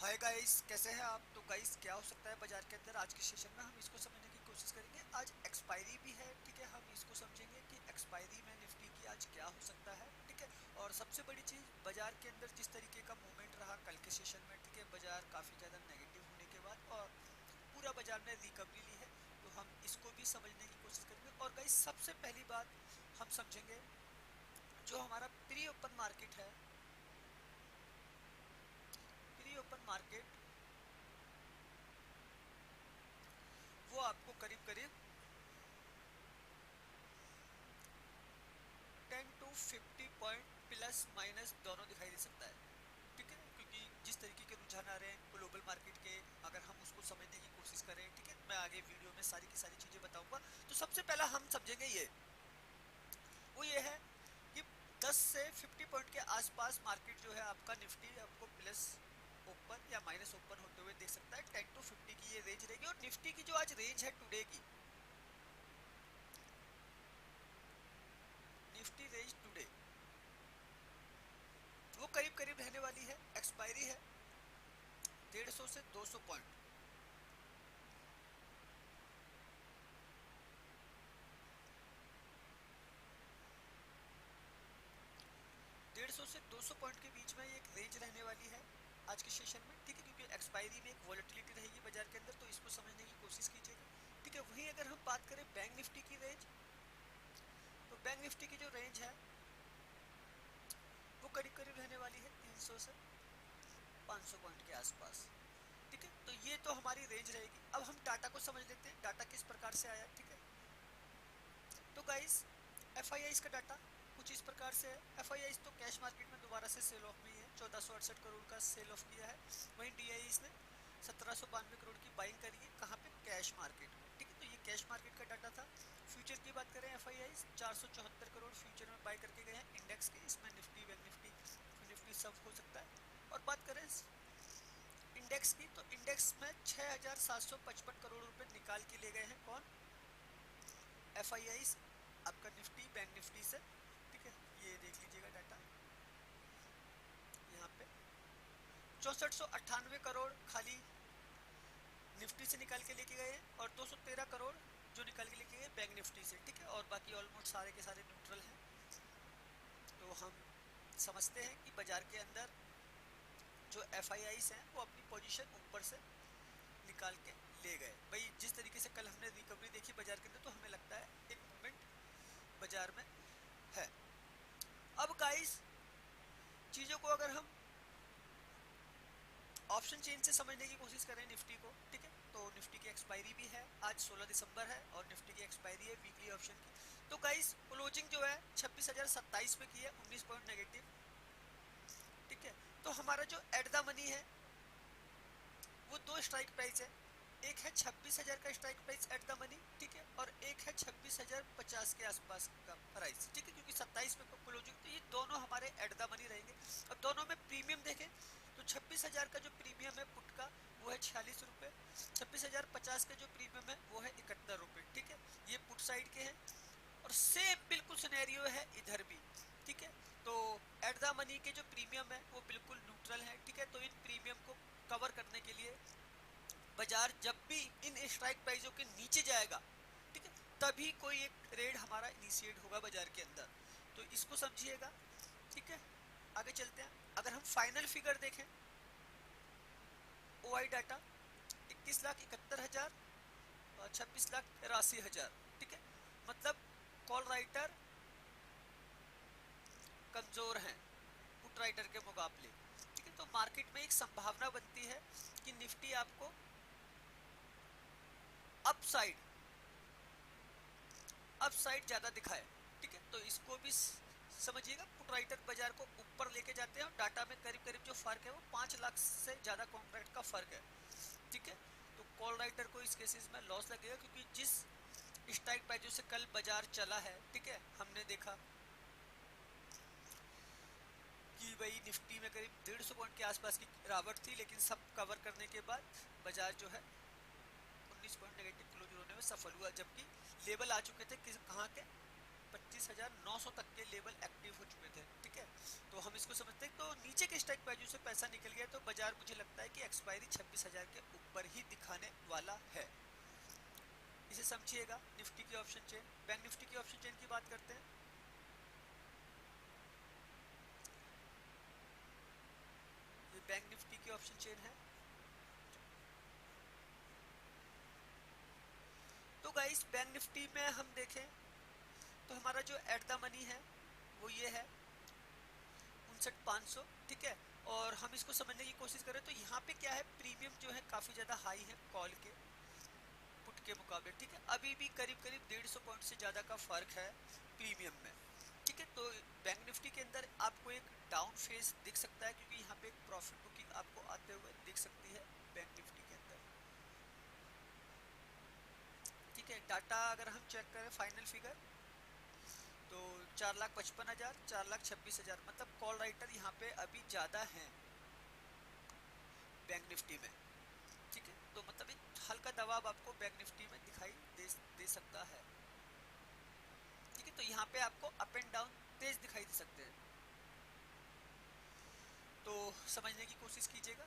Hi guys, कैसे हैं आप? तो गाइस, क्या हो सकता है बाजार के अंदर? आज के सेशन में हम इसको समझने की कोशिश करेंगे। आज एक्सपायरी भी है, ठीक है। हम इसको समझेंगे कि एक्सपायरी में निफ्टी की आज क्या हो सकता है, ठीक है। और सबसे बड़ी चीज, बाजार के अंदर जिस तरीके का मूवमेंट रहा कल के सेशन में, ठीक है, बाजार काफी ज्यादा नेगेटिव होने के बाद और पूरा बाजार ने रिकवरी ली है, तो हम इसको भी समझने की कोशिश करेंगे। और गाइस, सबसे पहली बात हम समझेंगे, जो हमारा प्री ओपन मार्केट है, प्री ओपन मार्केट वो आपको करीब करीब 10 to 50 पॉइंट प्लस माइनस दोनों दिखाई दे सकता है, ठीक है। क्योंकि जिस तरीके के रुझान आ रहे हैं ग्लोबल मार्केट के, अगर हम उसको समझने की कोशिश करें, ठीक है, मैं आगे वीडियो में सारी की सारी चीजें बताऊंगा। तो सबसे पहला हम समझेंगे वो ये है कि 10 से 50 पॉइंट के आसपास मार्केट जो है आपका निफ्टी आपको प्लस ओपन या माइनस ओपन होते हुए देख सकता है। 10 to 50 की ये रेंज रहेगी। और निफ्टी की जो आज रेंज है टुडे की, निफ्टी रेंज टुडे वो करीब करीब रहने वाली है। एक्सपायरी है 150 से 200 पॉइंट। 150 से 200 पॉइंट के बीच में एक रेंज रहने वाली है आज के सेशन में, ठीक है। क्योंकि एक्सपायरी में एक वॉलेटिलिटी रहेगी बाजार के अंदर, तो इसको समझने की कोशिश कीजिएगा, ठीक है। वहीं अगर हम बात करें बैंक निफ्टी की रेंज, तो बैंक निफ्टी की जो रेंज है वो करीब करीब रहने वाली है 300 से 500 पॉइंट के आसपास, ठीक है। तो ये तो हमारी रेंज रहेगी। अब हम डाटा को समझ लेते हैं, डाटा किस प्रकार से आया, ठीक है। तो गाइस, एफ का डाटा कुछ इस प्रकार से है। एफ तो कैश मार्केट में दोबारा से सेल ऑफ में ही है, 1468 करोड़ का सेल ऑफ किया है। वहीं डी ने 1792 करोड़ की बाइंग करी है, कहाँ पे? कैश मार्केट में, ठीक है। तो ये कैश मार्केट का डाटा था। फ्यूचर की बात करें, एफ 474 करोड़ फ्यूचर में बाय करके गए हैं इंडेक्स के। इसमें निफ्टी, बैंक निफ्टी, निफ्टी सब हो सकता है। और बात करें इंडेक्स की, तो इंडेक्स में 6755 करोड़ रुपए निकाल के ले गए हैं। कौन? एफ आपका निफ्टी बैंक निफ्टी से, ठीक है। ये देख लीजिएगा डाटा यहाँ पे 6498 करोड़ खाली निफ्टी से निकाल के लेके गए, और 213 करोड़ जो निकाल के लेके गए बैंक निफ्टी से, ठीक है। और बाकी ऑलमोस्ट सारे के सारे न्यूट्रल हैं। तो हम समझते हैं कि बाजार के अंदर जो एफ हैं वो अपनी पोजीशन ऊपर से निकाल के ले गए। भाई, जिस तरीके से कल हमने रिकवरी देखी बाजार के अंदर, तो हमें लगता है एक मूवमेंट बाजार में है। अब गाइस, चीजों को अगर हम ऑप्शन चेन से समझने की कोशिश करें निफ्टी को, ठीक है, तो निफ्टी की एक्सपायरी भी है आज 16 दिसंबर है, और निफ्टी की एक्सपायरी है वीकली ऑप्शन की। तो गाइस, क्लोजिंग जो है 26,027 पे की है, 19 पॉइंट नेगेटिव, ठीक है। तो हमारा जो एट द मनी है वो दो स्ट्राइक प्राइस है। एक है 26,000 का strike price at the money, ठीक है, और एक है 26,050 के आसपास का प्राइस, ठीक है। क्योंकि 27 पे क्लोजिंग, तो ये दोनों हमारे एट द मनी रहेंगे। अब दोनों में प्रीमियम देखें, तो 26,000 का जो प्रीमियम है पुट का वो है 46 रुपए। 26,050 का जो प्रीमियम है वो है 71 रुपए, ठीक है। ये पुट साइड के हैं। और सेम बिल्कुल सिनेरियो है इधर भी, ठीक है। तो एट द मनी के जो प्रीमियम है वो बिल्कुल न्यूट्रल है, ठीक है। तो इन प्रीमियम को कवर करने के लिए बाजार जब भी इन स्ट्राइक प्राइसों के नीचे जाएगा, ठीक है, तभी कोई एक ट्रेड हमारा इनिशिएट होगा बाजार के अंदर। तो इसको समझिएगा, ठीक है। आगे चलते हैं। अगर हम फाइनल फिगर देखें, ओआई डाटा 21,71,000 और 26,83,000, ठीक है। मतलब कॉल राइटर कमजोर हैं पुट राइटर के मुकाबले, ठीक है। तो मार्केट में एक संभावना बनती है कि निफ्टी आपको अपसाइड अपसाइड ज्यादा दिखाए, ठीक है। तो इसको भी समझिएगा। पुट राइटर बाजार को ऊपर लेके जाते हैं, और डाटा में करीब करीब जो फर्क है वो 5 लाख से ज्यादा कॉन्ट्रैक्ट का फर्क है, ठीक है। तो कॉल राइटर को इस केसेस में लॉस लगेगा, क्योंकि जिस स्ट्राइक प्राइस से कल बाजार चला है, ठीक है, हमने देखा कि भाई निफ्टी में करीब 150 पॉइंट के आसपास की गिरावट थी, लेकिन सब कवर करने के बाद बाजार जो है 19 पॉइंट नेगेटिव क्लोज होने में सफल हुआ। जबकि लेवल आ चुके थे कहाँ के? 25,900 तक के लेवल एक्टिव हो चुके थे, ठीक है। तो हम इसको समझते हैं। तो नीचे के स्ट्राइक प्राइस से पैसा निकल गया, तो बाजार बार मुझे लगता है कि एक्सपायरी 26,000 के ऊपर ही दिखाने वाला है, इसे समझिएगा। निफ्टी की ऑप्शन चेन, बैंक निफ्टी की ऑप्शन चेन की बात करते हैं। ये बैंक निफ्टी की ऑप्शन चेन है। तो गाइस बैंक निफ्टी में हम देखें तो हमारा जो एट द मनी है वो ये है 59,500, ठीक है। और हम इसको समझने की कोशिश करें तो यहाँ पे क्या है, प्रीमियम जो है काफी ज्यादा हाई है कॉल के पुट के मुकाबले, ठीक है। अभी भी करीब करीब 150 पॉइंट से ज्यादा का फर्क है प्रीमियम में, ठीक है। तो बैंक निफ्टी के अंदर आपको एक डाउन फेज दिख सकता है, क्योंकि यहाँ पे एक प्रॉफिट बुकिंग आपको आते हुए दिख सकती है बैंक निफ्टी के अंदर, ठीक है। डाटा अगर हम चेक करें फाइनल फिगर तो 4,55,000, 4,26,000, मतलब कॉल राइटर यहाँ पे अभी ज्यादा हैं बैंक निफ्टी में, ठीक है। तो मतलब एक हल्का दबाव आपको बैंक निफ्टी में दिखाई दे सकता है, ठीक है। तो यहाँ पे आपको अप एंड डाउन तेज दिखाई दे सकते हैं, तो समझने की कोशिश कीजिएगा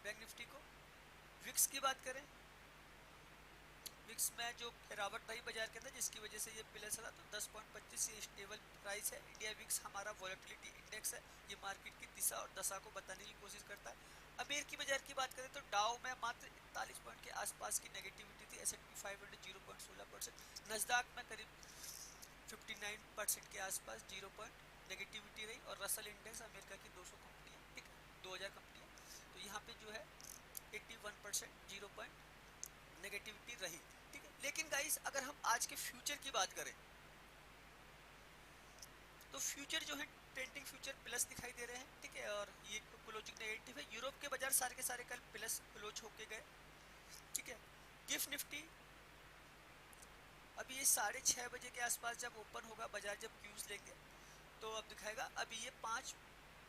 बैंक निफ्टी को। विक्स की बात करें, विक्स में जो गिरावट रही बाजार के अंदर जिसकी वजह से ये प्लस रहा, तो 10.25 ये स्टेबल प्राइस है। इंडिया विक्स हमारा वॉलेटिलिटी इंडेक्स है, ये मार्केट की दिशा और दशा को बताने की कोशिश करता है। अमेरिकी बाजार की बात करें तो डाउ में मात्र 41 पॉइंट के आसपास की नेगेटिविटी थी, S&P 500 0.16%, नस्दाक में करीब 59% के आसपास 0 पॉइंट नेगेटिविटी रही, और रसल इंडेक्स अमेरिका की 200 कंपनियां, ठीक है, 2000 कंपनियां, तो यहाँ पे जो है 81% 0 पॉइंट नेगेटिविटी रही, ठीक है। लेकिन गाइस अगर हम आज के फ्यूचर की बात करें तो फ्यूचर जो है ट्रेंडिंग फ्यूचर प्लस दिखाई दे रहे हैं, ठीक है। और ये क्लोजिंग नेगेटिव है। यूरोप के बाजार सारे के सारे कल प्लस क्लोज होके गए, ठीक है। गिफ्ट निफ्टी अभी ये 6:30 बजे के आसपास जब ओपन होगा बाजार, जब क्यूज लेंगे तो अब दिखाएगा, अभी ये 5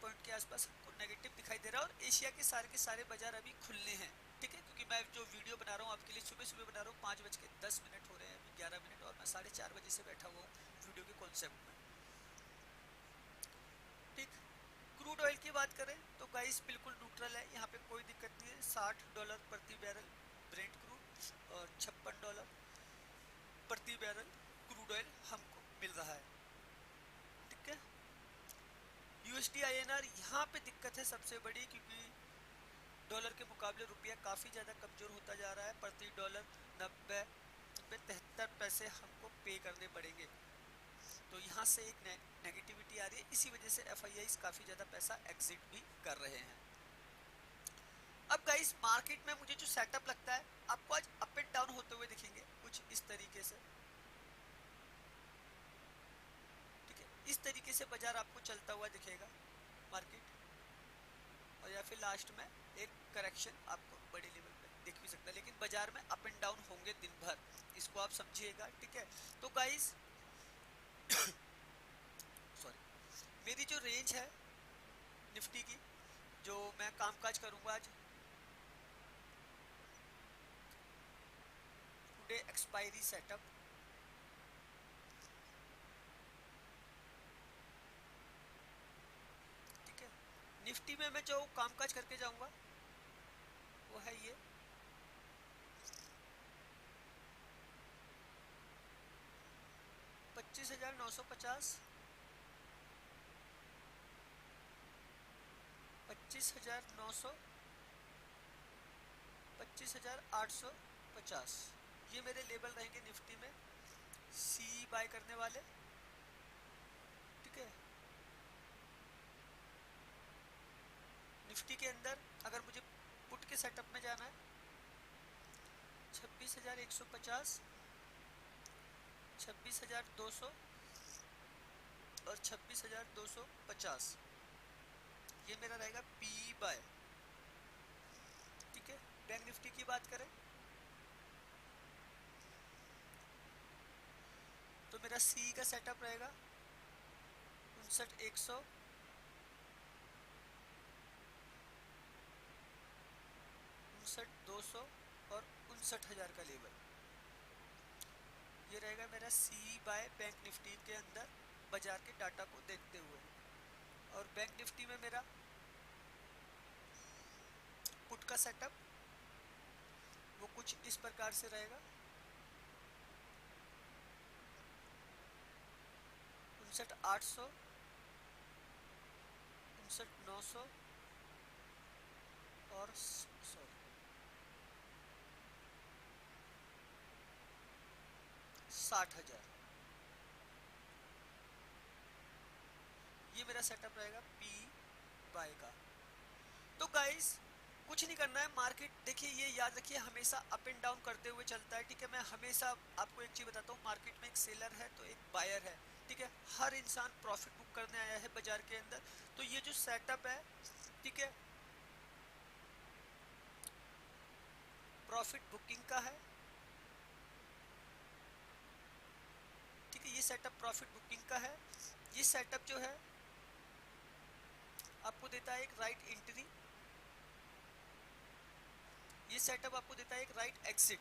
पॉइंट के आसपास हमको नेगेटिव दिखाई दे रहा है। और एशिया के सारे बाजार अभी खुलने हैं, ठीक है। क्योंकि मैं जो वीडियो बना रहा हूँ आपके लिए सुबह सुबह बना रहा हूँ, 5:10 हो रहे हैं अभी, 11 मिनट, और मैं 4:30 बजे से बैठा हुआ हूँ वीडियो के कॉन्सेप्ट में, ठीक। क्रूड ऑयल की बात करें तो गाइस बिल्कुल न्यूट्रल है, यहाँ पे कोई दिक्कत नहीं है। $60 प्रति बैरल ब्रेंट क्रूड और $56 प्रति बैरल क्रूड ऑयल हमको मिल रहा है, ठीक है। यूएसडी INR यहाँ पे दिक्कत है सबसे बड़ी, क्योंकि डॉलर के मुकाबले रुपया काफ़ी ज़्यादा कमज़ोर होता जा रहा है। प्रति डॉलर 90 पैसे हमको पे करने पड़ेंगे, तो यहाँ से एक नेगेटिविटी आ रही है। इसी वजह से FIIs काफ़ी ज़्यादा पैसा एग्जिट भी कर रहे हैं। अब गाइस मार्केट में मुझे जो सेटअप लगता है, आपको आज अप एंड डाउन होते हुए दिखेंगे कुछ इस तरीके से, ठीक है। इस तरीके से बाजार आपको चलता हुआ दिखेगा मार्केट, और या फिर लास्ट में एक करेक्शन आपको बड़े लेवल पे दिख भी सकता है, लेकिन बाजार में अप एंड डाउन होंगे दिन भर, इसको आप समझिएगा, ठीक है। तो गाइस सॉरी, मेरी जो रेंज है निफ्टी की, जो मैं कामकाज करूंगा आज, टुडे एक्सपायरी सेटअप, ठीक है। निफ्टी में मैं जो कामकाज करके जाऊंगा वो है ये 25,950, 25,900, 25,850, ये मेरे लेवल रहेंगे निफ्टी में सी बाय करने वाले, ठीक है। निफ्टी के अंदर अगर मुझे पुट के सेटअप में जाना है 26,150, 26,200 और 26,250, ये मेरा रहेगा पी बाय, ठीक है। बैंक निफ्टी की बात करें तो मेरा सी का सेटअप रहेगा 59,100, 59,200 और 59,000 का लेवल, ये रहेगा मेरा सी बाय बैंक निफ्टी के अंदर बाजार के डाटा को देखते हुए। और बैंक निफ्टी में मेरा सेटअप वो कुछ इस प्रकार से रहेगा। 59,800, 59,900 और सॉरी 60,000, ये मेरा सेटअप रहेगा पी बाय का। तो गाइस कुछ नहीं करना है, मार्केट देखिए ये याद रखिए हमेशा अप एंड डाउन करते हुए चलता है, ठीक है। मैं हमेशा आपको एक चीज बताता हूँ, मार्केट में एक सेलर है तो एक बायर है, ठीक है। हर इंसान प्रॉफिट बुक करने आया है बाजार के अंदर। तो ये जो सेटअप है, ठीक है, प्रॉफिट बुकिंग का है, ठीक है। ये सेटअप प्रॉफिट बुकिंग का है। ये सेटअप जो है आपको देता है एक राइट एंट्री, ये सेटअप आपको देता है एक राइट एग्जिट,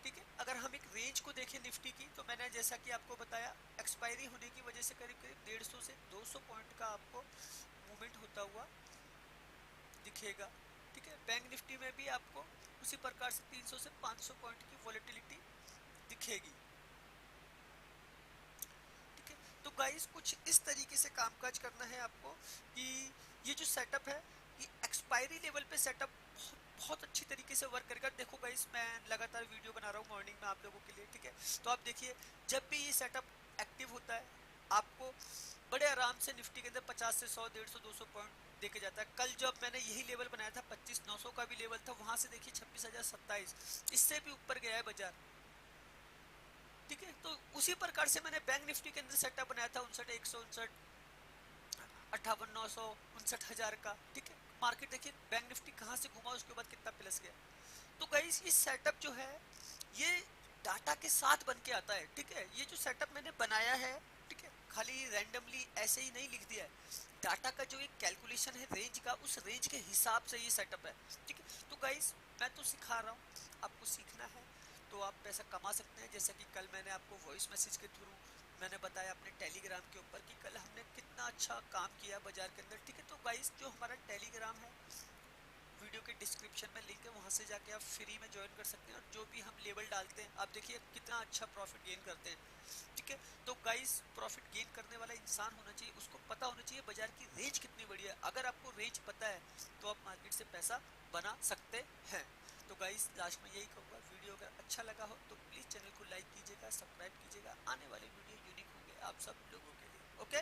ठीक है। अगर हम एक रेंज को देखें निफ्टी की, तो मैंने जैसा कि आपको बताया एक्सपायरी होने की वजह से करीब करीब 150 से 200 पॉइंट का आपको मूवमेंट होता हुआ दिखेगा, ठीक है। बैंक निफ्टी में भी आपको उसी प्रकार से 300 से 500 पॉइंट की वॉलेटिलिटी दिखेगी, ठीक है। तो गाइस कुछ इस तरीके से कामकाज करना है आपको कि ये जो सेटअप है ये एक्सपायरी लेवल पे सेटअप बहुत अच्छी तरीके से वर्क करेगा। देखो गाइस मैं लगातार वीडियो बना रहा हूँ मॉर्निंग में आप लोगों के लिए, ठीक है। तो आप देखिए जब भी ये सेटअप एक्टिव होता है आपको बड़े आराम से निफ्टी के अंदर 50 से 100, 150, 200 पॉइंट देके जाता है। कल जब मैंने यही लेवल बनाया था 25,900 का भी लेवल था, वहां से देखिए 26,027, इससे भी ऊपर गया है बाजार, ठीक है। तो उसी प्रकार से मैंने बैंक निफ्टी के अंदर सेटअप बनाया था 59,159, 58,900, 59,000 का, ठीक है। मार्केट देखिए बैंक निफ्टी कहां से घुमा उसके बाद कितना प्लस गया। तो गाइस ये सेटअप जो है ये डाटा के साथ बन के आता है, ठीक है। ये जो सेटअप मैंने बनाया है, ठीक है, खाली रैंडमली ऐसे ही नहीं लिख दिया है। डाटा का जो एक कैलकुलेशन है रेंज का, उस रेंज के हिसाब से ये सेटअप है, ठीक है। तो गाइस मैं तो सिखा रहा हूँ, आपको सीखना है तो आप पैसा कमा सकते हैं। जैसा कि कल मैंने आपको वॉइस मैसेज के थ्रू मैंने बताया अपने टेलीग्राम के ऊपर कि कल हमने कितना अच्छा काम किया बाजार के अंदर, ठीक है। तो गाइस जो हमारा टेलीग्राम है वीडियो के डिस्क्रिप्शन में लिंक है, वहां से जाके आप फ्री में ज्वाइन कर सकते हैं। और जो भी हम लेवल डालते हैं आप देखिए कितना अच्छा प्रॉफिट गेन करते हैं, ठीक है। तो गाइस प्रॉफिट गेन करने वाला इंसान होना चाहिए, उसको पता होना चाहिए बाजार की रेंज कितनी बड़ी है। अगर आपको रेंज पता है तो आप मार्केट से पैसा बना सकते हैं। तो गाइस लास्ट में यही कहूँगा, वीडियो अगर अच्छा लगा हो तो प्लीज़ चैनल को लाइक कीजिएगा, सब्सक्राइब कीजिएगा। आने वाले वीडियो यूनिक होंगे आप सब लोगों के लिए, ओके।